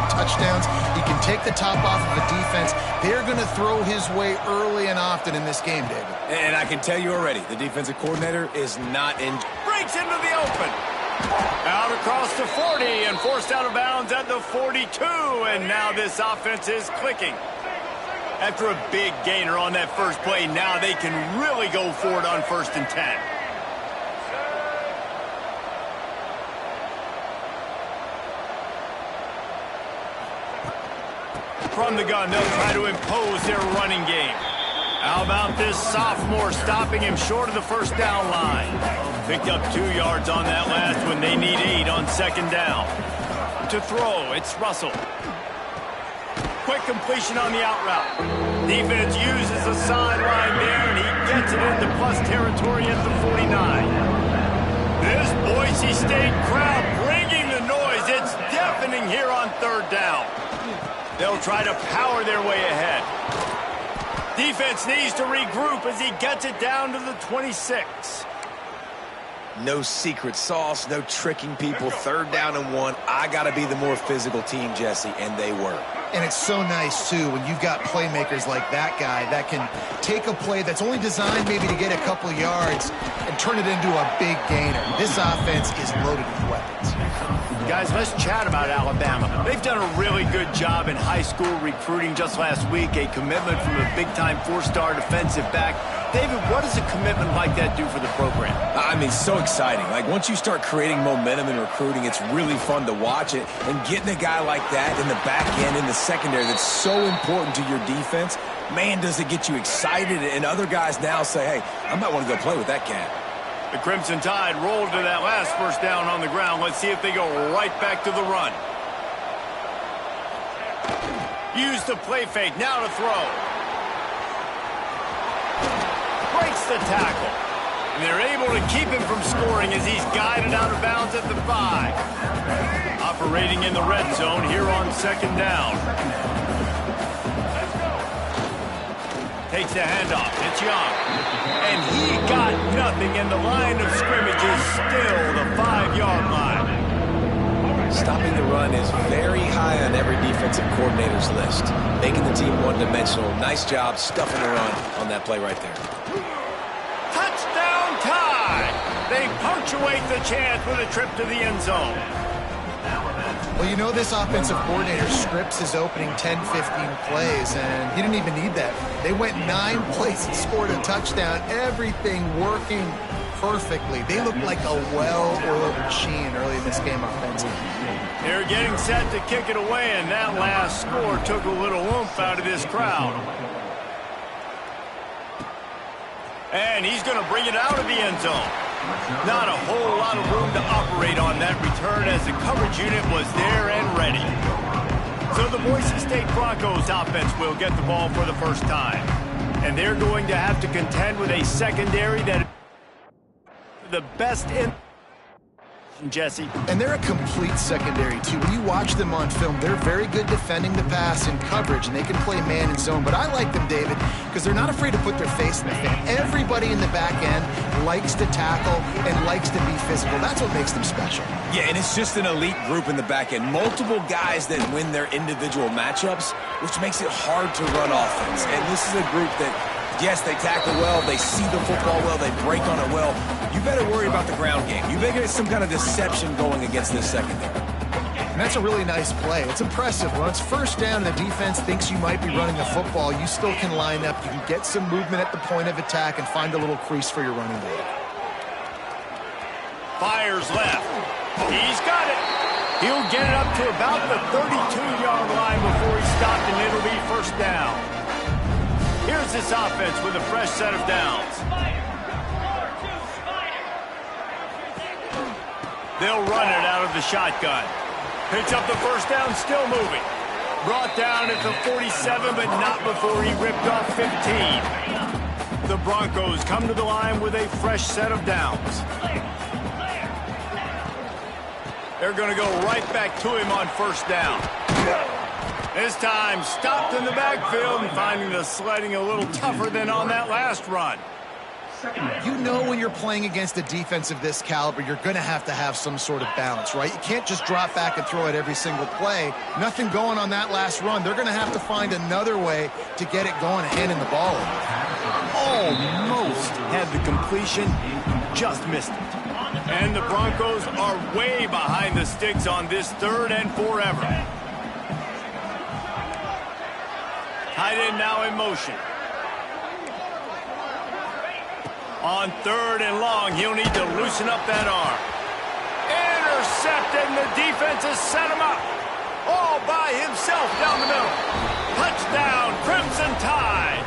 touchdowns. He can take the top off of a defense. They're going to throw his way early and often in this game, David. And I can tell you already, the defensive coordinator is not in. Breaks into the open. Out across the 40 and forced out of bounds at the 42. And now this offense is clicking. After a big gainer on that first play, now they can really go for it on 1st and 10. From the gun, they'll try to impose their running game. How about this sophomore stopping him short of the first down line? Picked up 2 yards on that last one. They need 8 on 2nd down. To throw, it's Russell. Quick completion on the out route. Defense uses the sideline there, and he gets it into plus territory at the 49. This Boise State crowd bringing the noise. It's deafening here on 3rd down. They'll try to power their way ahead. Defense needs to regroup as he gets it down to the 26. No secret sauce, no tricking people. 3rd down and 1. I got to be the more physical team, Jesse, and they were. And it's so nice, too, when you've got playmakers like that guy that can take a play that's only designed maybe to get a couple yards and turn it into a big gainer. This offense is loaded with weapons. Guys, let's chat about Alabama. They've done a really good job in high school recruiting. Just last week, a commitment from a big-time 4-star defensive back. David, what does a commitment like that do for the program? I mean, so exciting. Like, once you start creating momentum in recruiting, it's really fun to watch it. And getting a guy like that in the back end, in the secondary, that's so important to your defense, man, does it get you excited. And other guys now say, hey, I might want to go play with that cat. The Crimson Tide rolled to that last first down on the ground. Let's see if they go right back to the run. Use the play fake. Now to throw. Breaks the tackle. And they're able to keep him from scoring as he's guided out of bounds at the 5. Operating in the red zone here on 2nd down. Takes the handoff. It's Young. And he got nothing, and the line of scrimmage is still the 5-yard line. Stopping the run is very high on every defensive coordinator's list. Making the team one-dimensional. Nice job stuffing the run on that play right there. Touchdown Tide! They punctuate the chance with a trip to the end zone. Well, you know this offensive coordinator scripts his opening 10, 15 plays, and he didn't even need that. They went 9 plays and scored a touchdown. Everything working perfectly. They look like a well-oiled machine early in this game offensively. They're getting set to kick it away, and that last score took a little oomph out of this crowd. And he's going to bring it out of the end zone. Not a whole lot of room to operate on that return as the coverage unit was there and ready. So the Boise State Broncos offense will get the ball for the first time. And they're going to have to contend with a secondary that is the best in... Jesse. And they're a complete secondary, too. When you watch them on film, they're very good defending the pass and coverage, and they can play man and zone. But I like them, David, because they're not afraid to put their face in the fan. Everybody in the back end likes to tackle and likes to be physical. That's what makes them special. Yeah, and it's just an elite group in the back end. Multiple guys that win their individual matchups, which makes it hard to run offense. And this is a group that, yes, they tackle well, they see the football well, they break on it well. You better worry about the ground game. You better get some kind of deception going against this secondary. And that's a really nice play. It's impressive. When it's first down and the defense thinks you might be running the football, you still can line up. You can get some movement at the point of attack and find a little crease for your running back. Fires left. He's got it. He'll get it up to about the 32-yard line before he's stopped, and it'll be first down. Here's this offense with a fresh set of downs. They'll run it out of the shotgun. Picks up the first down, still moving. Brought down at the 47, but not before he ripped off 15. The Broncos come to the line with a fresh set of downs. They're going to go right back to him on first down. This time stopped in the backfield and finding the sledding a little tougher than on that last run. You know when you're playing against a defense of this caliber, you're going to have some sort of balance, right? You can't just drop back and throw it every single play. Nothing going on that last run. They're going to have to find another way to get it going and handing the ball over. Almost had the completion, just missed it. And the Broncos are way behind the sticks on this 3rd and forever. Tight end now in motion. On 3rd and long, he'll need to loosen up that arm. Intercepted, and the defense has set him up. All by himself down the middle. Touchdown, Crimson Tide.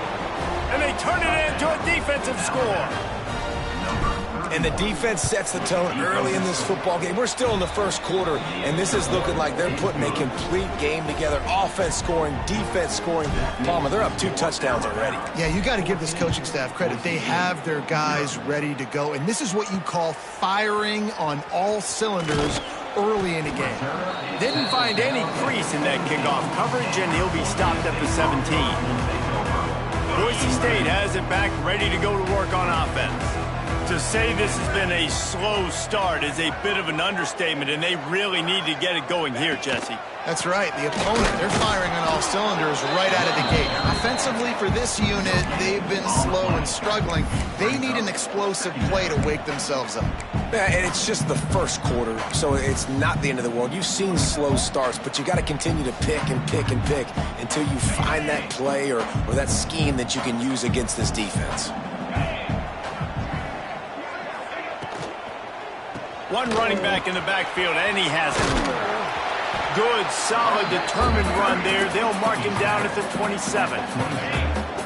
And they turn it into a defensive score. And the defense sets the tone early in this football game. We're still in the first quarter, and this is looking like they're putting a complete game together. Offense scoring, defense scoring. Palmer, they're up 2 touchdowns already. Yeah, you got to give this coaching staff credit. They have their guys ready to go, and this is what you call firing on all cylinders early in a game. Didn't find any crease in that kickoff coverage, and he'll be stopped at the 17. Boise State has it back, ready to go to work on offense. To say this has been a slow start is a bit of an understatement, and they really need to get it going here, Jesse. That's right. The opponent, they're firing on all cylinders right out of the gate. Now, offensively for this unit, they've been slow and struggling. They need an explosive play to wake themselves up. Yeah, and it's just the first quarter, so it's not the end of the world. You've seen slow starts, but you got to continue to pick and pick and pick until you find that play or that scheme that you can use against this defense. One running back in the backfield, and he has it. Good, solid, determined run there. They'll mark him down at the 27.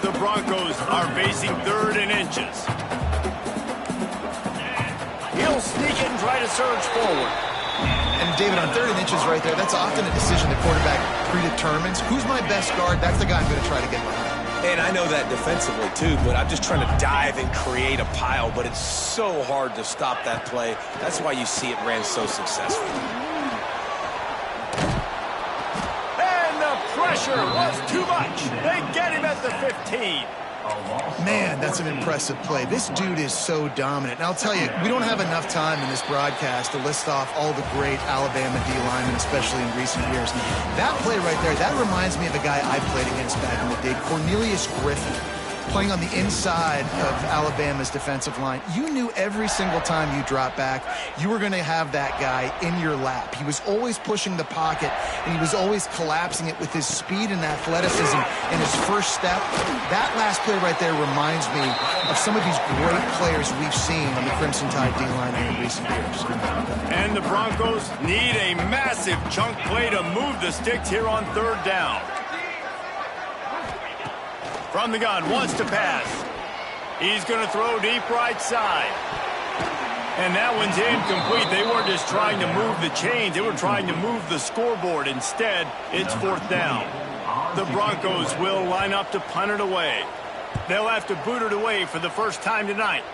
The Broncos are facing 3rd and inches. He'll sneak it and try to surge forward. And David, on 3rd and inches right there, that's often a decision the quarterback predetermines. Who's my best guard? That's the guy I'm going to try to get behind. And I know that defensively, too, but I'm just trying to dive and create a pile, but it's so hard to stop that play. That's why you see it ran so successful. And the pressure was too much. They get him at the 15. Man, that's an impressive play. This dude is so dominant. And I'll tell you, we don't have enough time in this broadcast to list off all the great Alabama D linemen, especially in recent years. That play right there, that reminds me of a guy I played against back in the day, Cornelius Griffin, playing on the inside of Alabama's defensive line. You knew every single time you dropped back, you were going to have that guy in your lap. He was always pushing the pocket, and he was always collapsing it with his speed and athleticism and his first step. That last play right there reminds me of some of these great players we've seen on the Crimson Tide D-line in recent years. And the Broncos need a massive chunk play to move the sticks here on 3rd down. From the gun, wants to pass. He's going to throw deep right side. And that one's incomplete. They weren't just trying to move the chains. They were trying to move the scoreboard. Instead, it's 4th down. The Broncos will line up to punt it away. They'll have to boot it away for the first time tonight.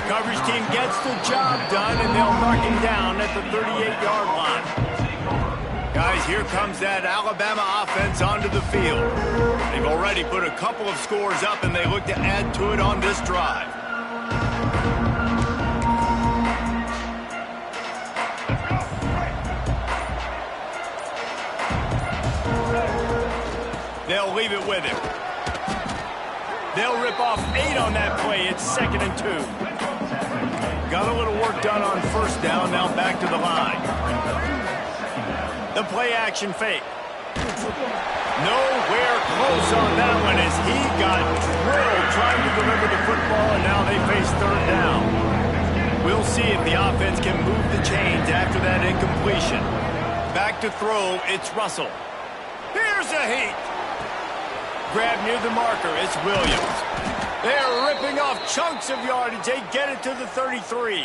Coverage team gets the job done, and they'll mark him down at the 38-yard line. Guys, here comes that Alabama offense onto the field. They've already put a couple of scores up, and they look to add to it on this drive. They'll leave it with him. They'll rip off 8 on that play. It's 2nd and 2. Got a little work done on 1st down. Now back to the line. The play-action fake. Nowhere close on that one as he got drilled trying to deliver the football, and now they face 3rd down. We'll see if the offense can move the chains after that incompletion. Back to throw, it's Russell. Here's a heat. Grab near the marker, it's Williams. They're ripping off chunks of yardage. They get it to the 33.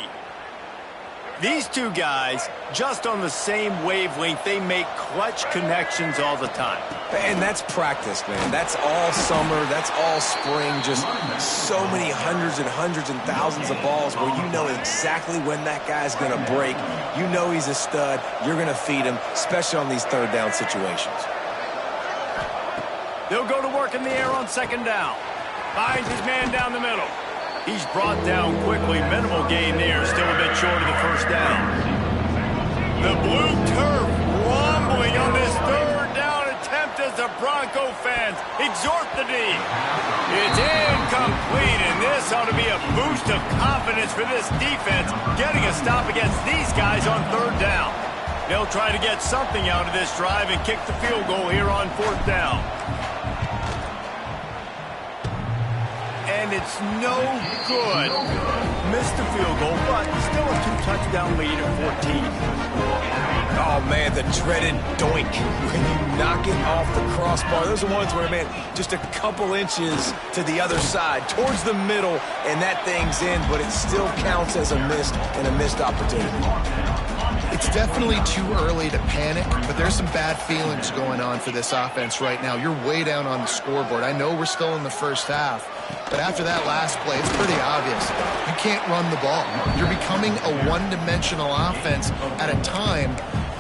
These two guys, just on the same wavelength, they make clutch connections all the time. And that's practice, man. That's all summer. That's all spring. Just so many hundreds and thousands of balls where you know exactly when that guy's going to break. You know he's a stud. You're going to feed him, especially on these 3rd down situations. They'll go to work in the air on second down. Finds his man down the middle. He's brought down quickly. Minimal gain there. Still a bit short of the first down. The blue turf rumbling on this third down attempt as the Bronco fans exhort the D. It's incomplete, and this ought to be a boost of confidence for this defense, getting a stop against these guys on third down. They'll try to get something out of this drive and kick the field goal here on fourth down. And it's no good. Missed the field goal, but still a 2-touchdown lead at 14. Oh, man, the dreaded doink. When you knock it off the crossbar. Those are ones where, man, just a couple inches to the other side, towards the middle, and that thing's in, but it still counts as a missed opportunity. It's definitely too early to panic, but there's some bad feelings going on for this offense right now. You're way down on the scoreboard. I know we're still in the first half, but after that last play, it's pretty obvious. You can't run the ball. You're becoming a one-dimensional offense at a time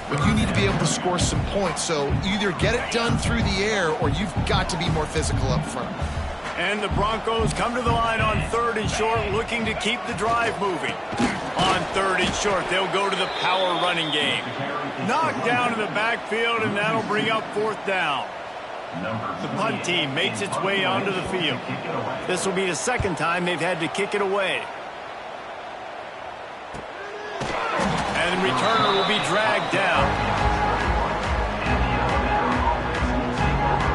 when you need to be able to score some points. So either get it done through the air or you've got to be more physical up front. And the Broncos come to the line on third and short, looking to keep the drive moving. On third and short, they'll go to the power running game. Knocked down in the backfield, and that'll bring up fourth down. The punt team makes its way onto the field. This will be the second time they've had to kick it away. And the returner will be dragged down.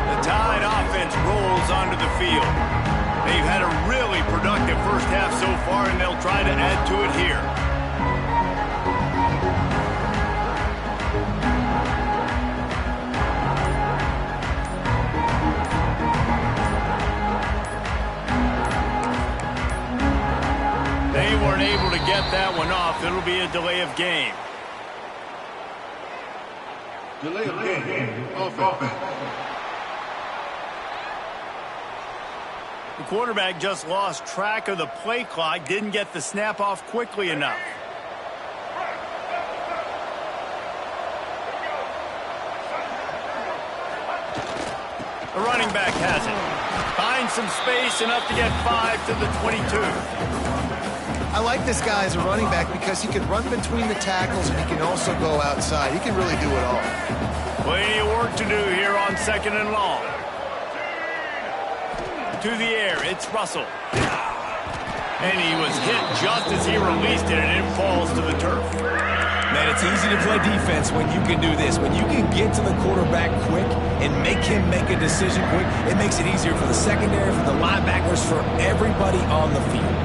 The Tide offense rolls onto the field. They've had a really productive first half so far, and they'll try to add to it here. They weren't able to get that one off. It'll be a delay of game. Delay of game. Offense. The quarterback just lost track of the play clock, didn't get the snap off quickly enough. The running back has it. Finds some space, enough to get 5 to the 22. I like this guy as a running back because he can run between the tackles and he can also go outside. He can really do it all. Plenty of work to do here on second and long. To the air, it's Russell. And he was hit just as he released it, and it falls to the turf. Man, it's easy to play defense when you can do this. When you can get to the quarterback quick and make him make a decision quick, it makes it easier for the secondary, for the linebackers, for everybody on the field.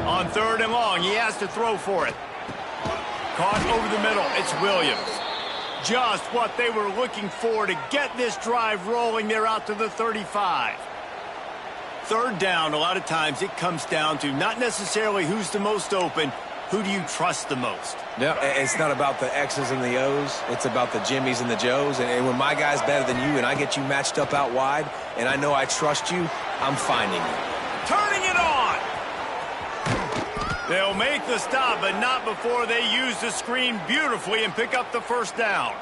On third and long, he has to throw for it. Caught over the middle, it's Williams. Just what they were looking for to get this drive rolling. They're out to the 35. Third down, a lot of times it comes down to not necessarily who's the most open, who do you trust the most? No, it's not about the X's and the O's. It's about the Jimmies and the Joes. And when my guy's better than you and I get you matched up out wide and I know I trust you, I'm finding you. Turning it on! They'll make the stop, but not before they use the screen beautifully and pick up the first down.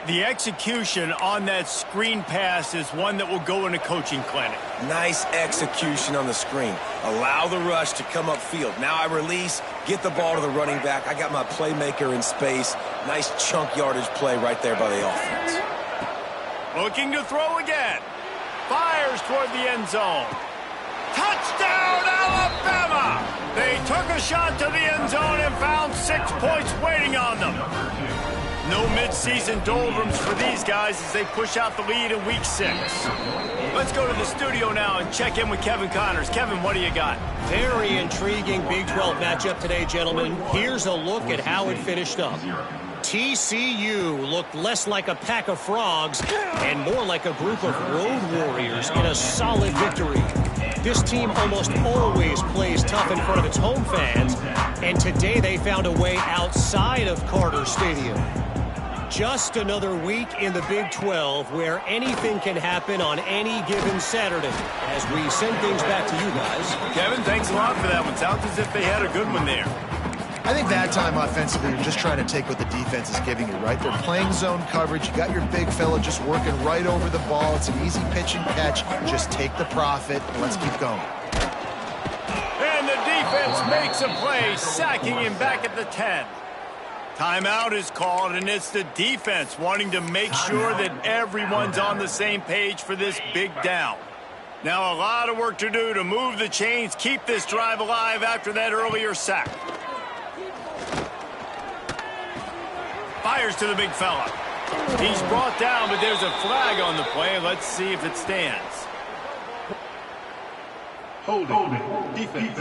The execution on that screen pass is one that will go in a coaching clinic. Nice execution on the screen. Allow the rush to come upfield. Now I release, get the ball to the running back. I got my playmaker in space. Nice chunk yardage play right there by the offense. Looking to throw again. Fires toward the end zone. Touchdown, Alabama! They took a shot to the end zone and found 6 points waiting on them. No midseason doldrums for these guys as they push out the lead in Week 6. Let's go to the studio now and check in with Kevin Connors. Kevin, what do you got? Very intriguing Big 12 matchup today, gentlemen. Here's a look at how it finished up. TCU looked less like a pack of frogs and more like a group of road warriors in a solid victory. This team almost always plays tough in front of its home fans, and today they found a way outside of Carter Stadium. Just another week in the Big 12 where anything can happen on any given Saturday. As we send things back to you guys. Kevin, thanks a lot for that one. Sounds as if they had a good one there. I think that time offensively, you're just trying to take what the defense is giving you, right? They're playing zone coverage. You got your big fella just working right over the ball. It's an easy pitch and catch. Just take the profit, and let's keep going. And the defense makes a play, sacking him back at the 10. Timeout is called, and it's the defense wanting to make sure that everyone's on the same page for this big down. Now a lot of work to do to move the chains, keep this drive alive after that earlier sack. Fires to the big fella. He's brought down, but there's a flag on the play. Let's see if it stands. Hold it. Defense.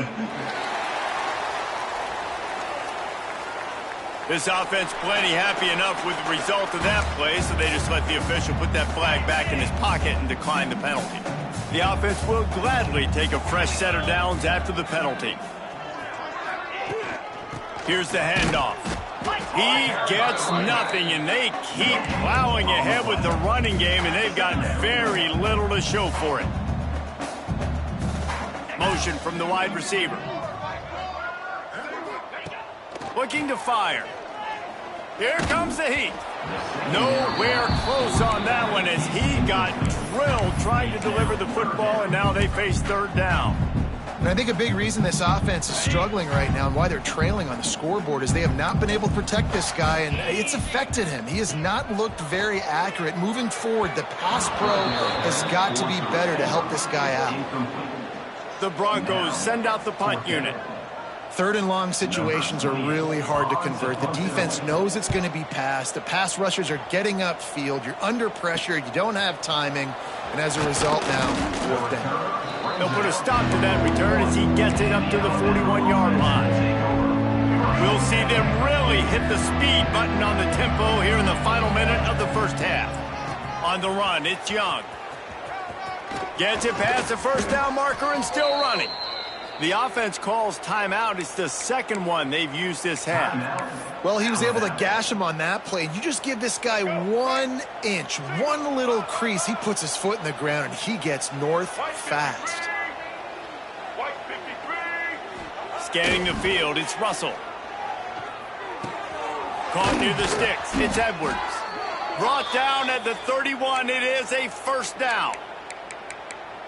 This offense plenty happy enough with the result of that play, so they just let the official put that flag back in his pocket and decline the penalty. The offense will gladly take a fresh set of downs after the penalty. Here's the handoff. He gets nothing, and they keep plowing ahead with the running game, and they've got very little to show for it. Motion from the wide receiver. Looking to fire. Here comes the heat. Nowhere close on that one as he got drilled trying to deliver the football, and now they face third down. And I think a big reason this offense is struggling right now and why they're trailing on the scoreboard is they have not been able to protect this guy, and it's affected him. He has not looked very accurate. Moving forward, the pass pro has got to be better to help this guy out. The Broncos send out the punt unit. Third and long situations are really hard to convert. The defense knows it's going to be passed. The pass rushers are getting upfield. You're under pressure. You don't have timing. And as a result now, fourth down. He'll put a stop to that return as he gets it up to the 41-yard line. We'll see them really hit the speed button on the tempo here in the final minute of the first half. On the run, it's Young. Gets it past the first down marker and still running. The offense calls timeout. It's the second one they've used this half. Well, he was able to gash him on that play. You just give this guy 1 inch, one little crease. He puts his foot in the ground, and he gets north fast. Scanning the field, it's Russell. Caught near the sticks, it's Edwards. Brought down at the 31, it is a first down.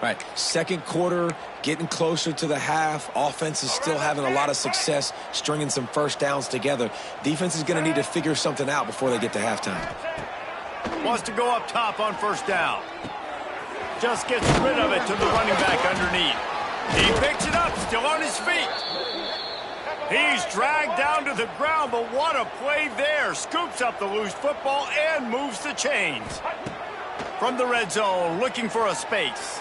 Right, second quarter, getting closer to the half. Offense is still having a lot of success stringing some first downs together. Defense is going to need to figure something out before they get to halftime. Wants to go up top on first down. Just gets rid of it to the running back underneath. He picks it up, still on his feet. He's dragged down to the ground, but what a play there. Scoops up the loose football and moves the chains. From the red zone, looking for a space.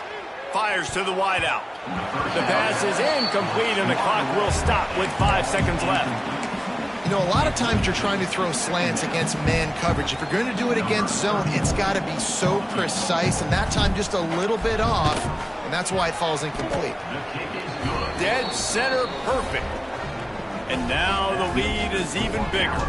Fires to the wideout. The pass is incomplete, and the clock will stop with 5 seconds left. You know, a lot of times you're trying to throw slants against man coverage. If you're going to do it against zone, it's got to be so precise, and that time just a little bit off, and that's why it falls incomplete. Dead center perfect. And now the lead is even bigger.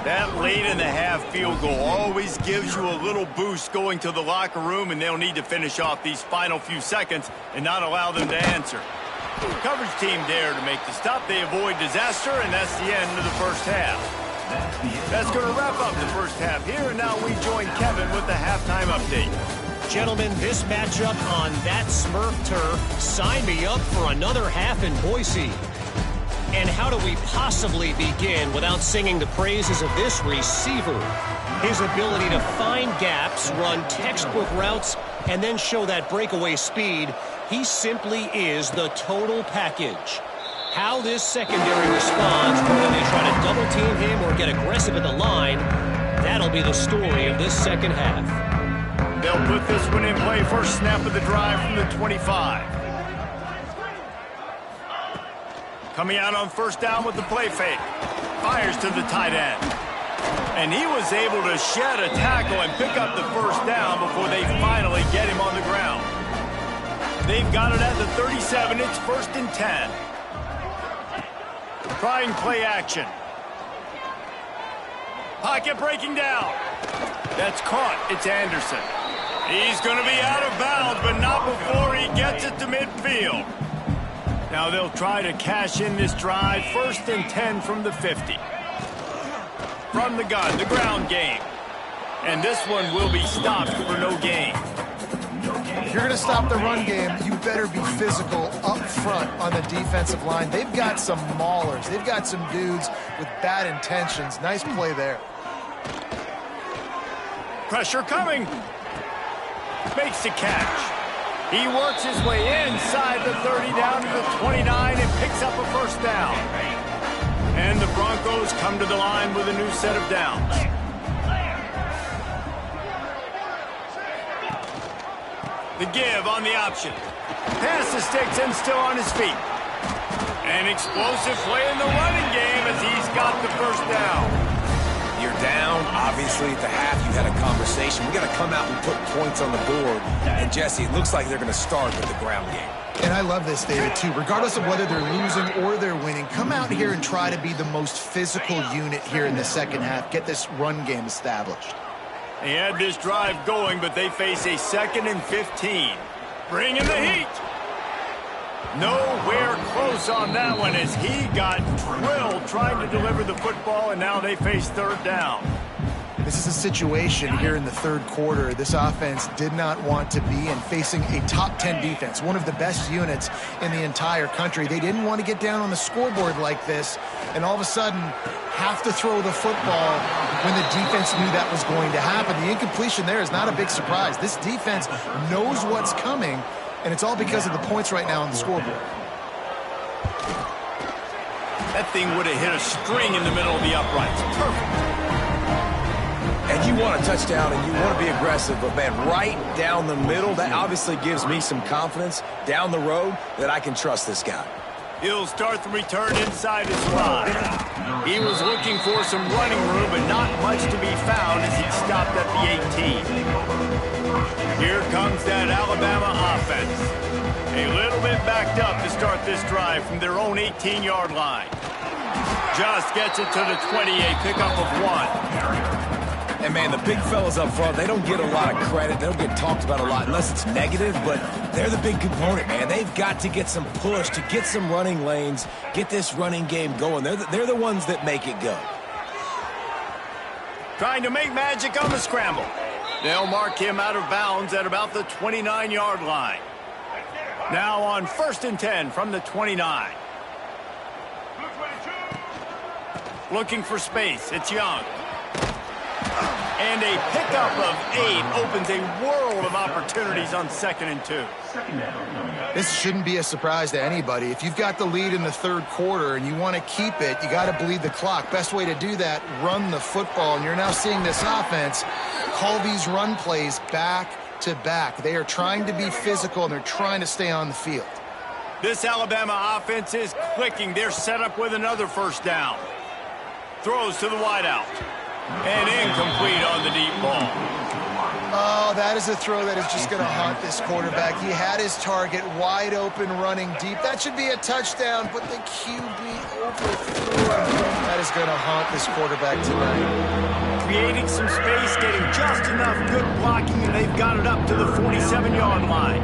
That late in the half field goal always gives you a little boost going to the locker room, and they'll need to finish off these final few seconds and not allow them to answer. Coverage team there to make the stop. They avoid disaster, and that's the end of the first half. That's going to wrap up the first half here, and now we join Kevin with the halftime update. Gentlemen, this matchup on that Smurf turf, sign me up for another half in Boise. And how do we possibly begin without singing the praises of this receiver? His ability to find gaps, run textbook routes, and then show that breakaway speed. He simply is the total package. How this secondary responds, whether they try to double team him or get aggressive at the line, that'll be the story of this second half. They'll put this one in play. First snap of the drive from the 25. Coming out on first down with the play fake. Fires to the tight end. And he was able to shed a tackle and pick up the first down before they finally get him on the ground. They've got it at the 37. It's 1st and 10. Trying play action. Pocket breaking down. That's caught. It's Anderson. He's going to be out of bounds, but not before he gets it to midfield. Now they'll try to cash in this drive. 1st and 10 from the 50. From the gun, the ground game. And this one will be stopped for no gain. If you're going to stop the run game, you better be physical up front on the defensive line. They've got some maulers. They've got some dudes with bad intentions. Nice play there. Pressure coming. Makes the catch. He works his way inside the 30 down to the 29 and picks up a 1st down. And the Broncos come to the line with a new set of downs. The give on the option. Pass the sticks and still on his feet. An explosive play in the running game as he's got the 1st down. You're down. Obviously, at the half, you had a conversation. We got to come out and put points on the board. And, Jesse, it looks like they're going to start with the ground game. And I love this, David, too. Regardless of whether they're losing or they're winning, come out here and try to be the most physical unit here in the second half. Get this run game established. They had this drive going, but they face a 2nd and 15. Bring in the heat. Nowhere close on that one as he got drilled trying to deliver the football, and now they face 3rd down. This is a situation here in the 3rd quarter this offense did not want to be in, facing a top 10 defense, one of the best units in the entire country. They didn't want to get down on the scoreboard like this, and all of a sudden have to throw the football when the defense knew that was going to happen. The incompletion there is not a big surprise. This defense knows what's coming, and it's all because of the points right now on the scoreboard. That thing would have hit a string in the middle of the uprights. Perfect. And you want a touchdown and you want to be aggressive, but, man, right down the middle, that obviously gives me some confidence down the road that I can trust this guy. He'll start the return inside his 5. He was looking for some running room, but not much to be found as he stopped at the 18. Here comes that Alabama offense. A little bit backed up to start this drive from their own 18-yard line. Just gets it to the 28, pickup of 1. And, man, the big fellas up front, they don't get a lot of credit. They don't get talked about a lot unless it's negative, but they're the big component, man. They've got to get some push, to get some running lanes, get this running game going. They're the ones that make it go. Trying to make magic on the scramble. They'll mark him out of bounds at about the 29-yard line. Now on 1st and 10 from the 29. Looking for space. It's Young. And a pickup of 8 opens a world of opportunities on 2nd and 2. This shouldn't be a surprise to anybody. If you've got the lead in the 3rd quarter and you want to keep it, you got to bleed the clock. Best way to do that, run the football. And you're now seeing this offense call these run plays back to back. They are trying to be physical, and they're trying to stay on the field. This Alabama offense is clicking. They're set up with another 1st down. Throws to the wideout. And incomplete on the deep ball. Oh, that is a throw that is just going to haunt this quarterback. He had his target wide open running deep. That should be a touchdown, but the QB overthrew him. That is going to haunt this quarterback tonight. Creating some space, getting just enough good blocking, and they've got it up to the 47-yard line.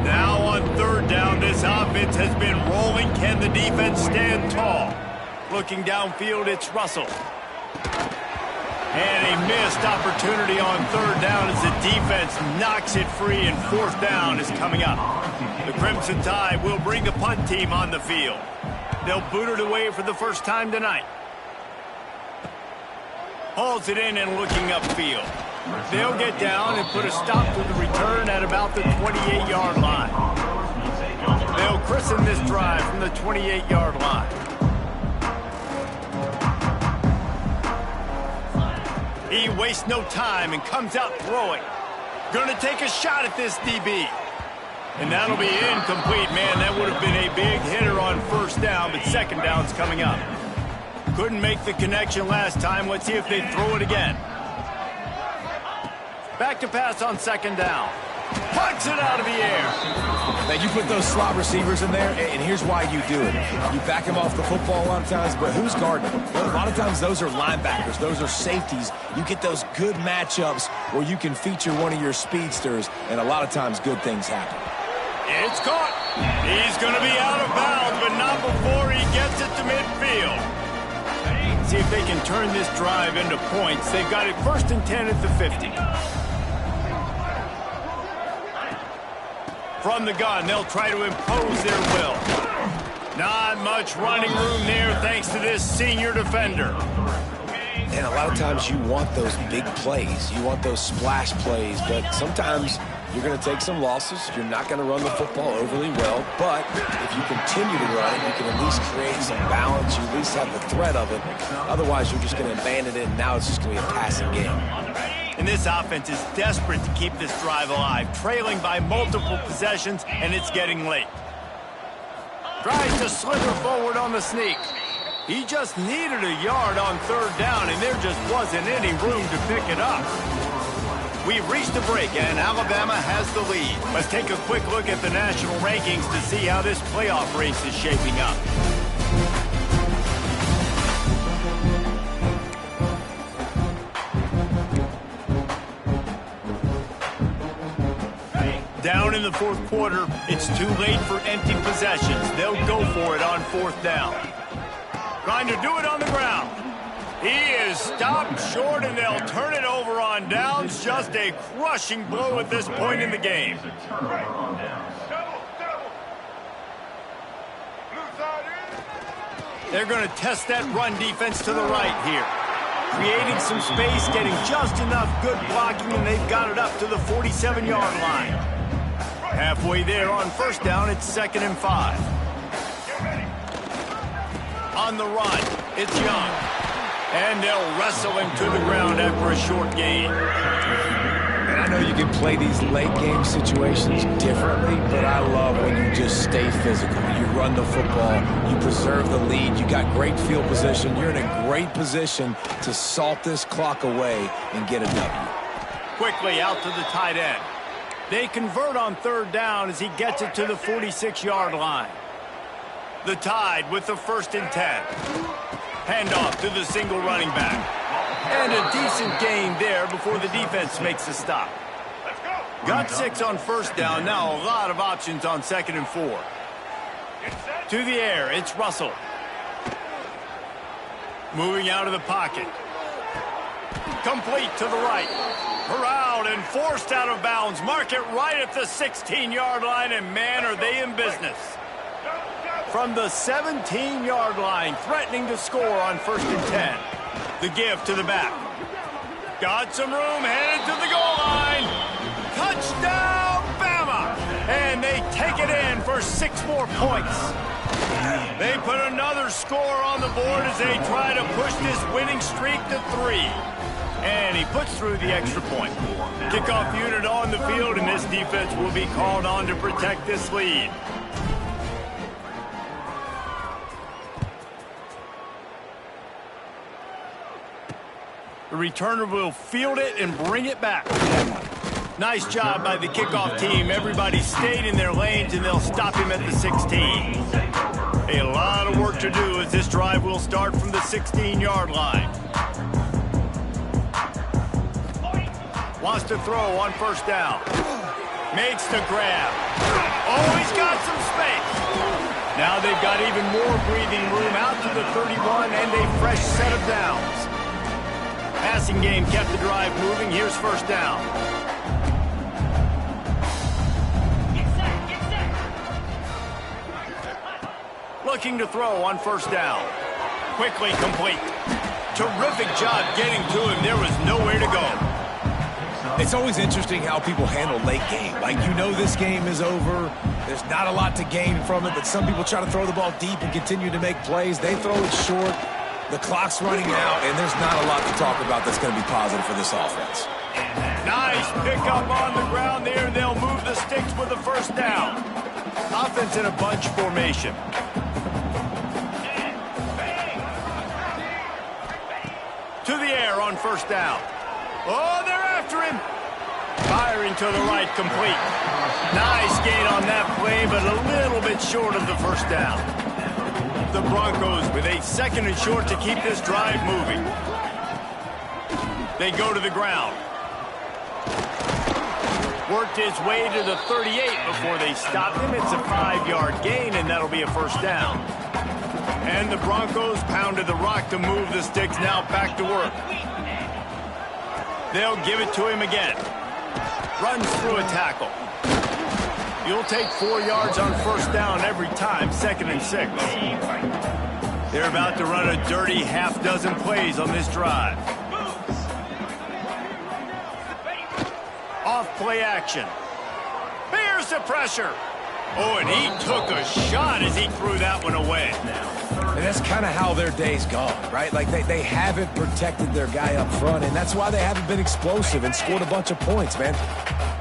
Now on 3rd down, this offense has been rolling. Can the defense stand tall? Looking downfield, it's Russell. And a missed opportunity on 3rd down as the defense knocks it free, and 4th down is coming up. The Crimson Tide will bring the punt team on the field. They'll boot it away for the first time tonight. Hauls it in and looking upfield. They'll get down and put a stop to the return at about the 28-yard line. They'll christen this drive from the 28-yard line. He wastes no time and comes out throwing. Going to take a shot at this DB. And that'll be incomplete. Man, that would have been a big hitter on 1st down, but 2nd down's coming up. Couldn't make the connection last time. Let's see if they throw it again. Back to pass on 2nd down. Puts it out of the air. Now, you put those slot receivers in there, and here's why you do it. You back them off the football a lot of times, but who's guarding them? Well, a lot of times those are linebackers. Those are safeties. You get those good matchups where you can feature one of your speedsters, and a lot of times good things happen. It's caught. He's going to be out of bounds, but not before he gets it to midfield. See if they can turn this drive into points. They've got it 1st and 10 at the 50. From the gun, they'll try to impose their will. Not much running room there thanks to this senior defender. And a lot of times you want those big plays. You want those splash plays, but sometimes you're going to take some losses. You're not going to run the football overly well, but if you continue to run it, you can at least create some balance. You at least have the threat of it. Otherwise, you're just going to abandon it, and now it's just going to be a passing game. And this offense is desperate to keep this drive alive, trailing by multiple possessions, and it's getting late. Tries to slither forward on the sneak. He just needed a yard on 3rd down, and there just wasn't any room to pick it up. We've reached a break, and Alabama has the lead. Let's take a quick look at the national rankings to see how this playoff race is shaping up. Down in the 4th quarter, it's too late for empty possessions. They'll go for it on 4th down. Trying to do it on the ground. He is stopped short, and they'll turn it over on downs. Just a crushing blow at this point in the game. They're going to test that run defense to the right here. Creating some space, getting just enough good blocking, and they've got it up to the 47-yard line. Halfway there on 1st down, it's 2nd and 5. On the run, it's Young. And they'll wrestle him to the ground after a short gain. And I know you can play these late game situations differently, but I love when you just stay physical. You run the football, you preserve the lead, you got great field position, you're in a great position to salt this clock away and get a W. Quickly out to the tight end. They convert on 3rd down as he gets it to the 46-yard line. The Tide with the 1st and 10. Handoff to the single running back. And a decent gain there before the defense makes a stop. Got 6 on 1st down. Now a lot of options on 2nd and 4. To the air, it's Russell. Moving out of the pocket. Complete to the right. Corralled and forced out of bounds. Mark it right at the 16-yard line, and man, are they in business. From the 17-yard line, threatening to score on 1st and 10. The give to the back. Got some room, headed to the goal line. Touchdown, Bama! And they take it in for 6 more points. They put another score on the board as they try to push this winning streak to 3. And he puts through the extra point. Kickoff unit on the field, and this defense will be called on to protect this lead. The returner will field it and bring it back. Nice job by the kickoff team. Everybody stayed in their lanes, and they'll stop him at the 16. A lot of work to do as this drive will start from the 16-yard line. Wants to throw on 1st down. Makes the grab. Oh, he's got some space. Now they've got even more breathing room out to the 31 and a fresh set of downs. Passing game kept the drive moving. Here's 1st down. Looking to throw on 1st down. Quickly complete. Terrific job getting to him. There was nowhere to go. It's always interesting how people handle late game. Like, you know this game is over. There's not a lot to gain from it, but some people try to throw the ball deep and continue to make plays. They throw it short. The clock's running out, and there's not a lot to talk about that's going to be positive for this offense. Nice pickup on the ground there. They'll move the sticks with the 1st down. Offense in a bunch formation. To the air on 1st down. Oh, they're after him. Firing to the right, complete. Nice gain on that play, but a little bit short of the first down. The Broncos with a 2nd and short to keep this drive moving. They go to the ground. Worked his way to the 38 before they stopped him. It's a 5-yard gain, and that'll be a first down. And the Broncos pounded the rock to move the sticks, now back to work. They'll give it to him again. Runs through a tackle. You'll take 4 yards on first down every time, 2nd and 6. They're about to run a dirty half-dozen plays on this drive. Off play action. Here's the pressure. Oh, and he took a shot as he threw that one away. And that's kind of how their day's gone, right? Like they haven't protected their guy up front, and that's why they haven't been explosive and scored a bunch of points, man.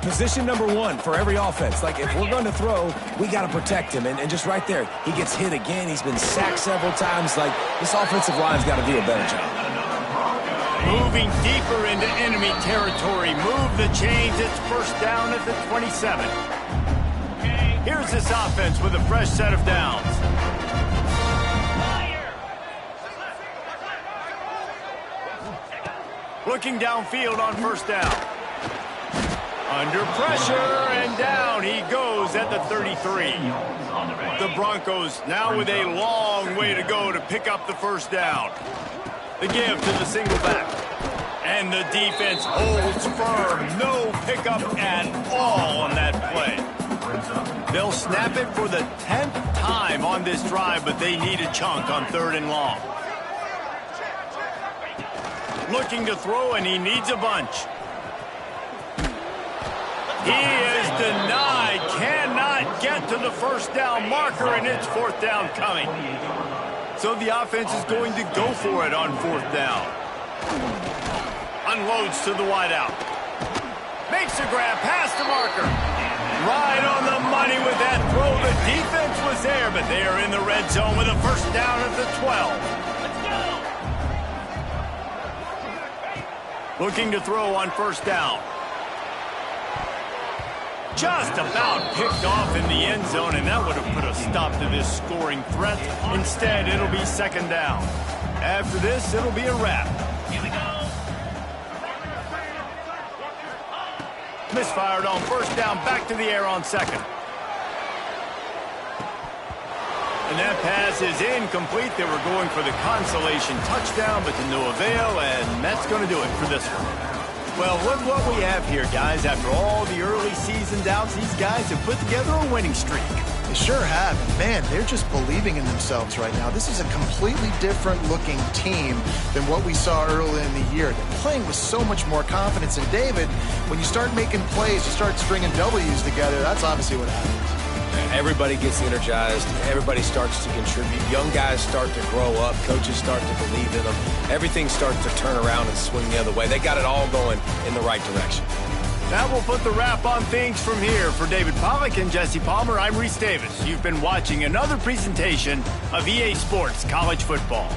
Position number 1 for every offense. Like, if we're going to throw, we got to protect him. And just right there, he gets hit again. He's been sacked several times. Like, this offensive line's got to do a better job. Moving deeper into enemy territory. Move the chains. It's first down at the 27. Here's this offense with a fresh set of downs. Looking downfield on first down. Under pressure, and down he goes at the 33. The Broncos now with a long way to go to pick up the first down. The give to the single back. And the defense holds firm. No pickup at all on that play. They'll snap it for the 10th time on this drive, but they need a chunk on 3rd and long. Looking to throw, and he needs a bunch. He is denied. Cannot get to the first down marker, and it's 4th down coming. So the offense is going to go for it on 4th down. Unloads to the wideout. Makes a grab past the marker. Right on the money with that throw. The defense was there, but they are in the red zone with a first down at the 12. Looking to throw on first down. Just about picked off in the end zone, and that would have put a stop to this scoring threat. Instead, it'll be 2nd down. After this, it'll be a wrap. Here we go. Misfired on first down, back to the air on 2nd. And that pass is incomplete. They were going for the consolation touchdown, but to no avail, and that's going to do it for this one. Well, look what we have here, guys. After all the early season doubts, these guys have put together a winning streak. They sure have. And man, they're just believing in themselves right now. This is a completely different looking team than what we saw early in the year. They're playing with so much more confidence. And David, when you start making plays, you start stringing W's together, that's obviously what happens. Everybody gets energized. Everybody starts to contribute. Young guys start to grow up. Coaches start to believe in them. Everything starts to turn around and swing the other way. They got it all going in the right direction. That will put the wrap on things from here. For David Pollack and Jesse Palmer, I'm Reese Davis. You've been watching another presentation of EA Sports College Football.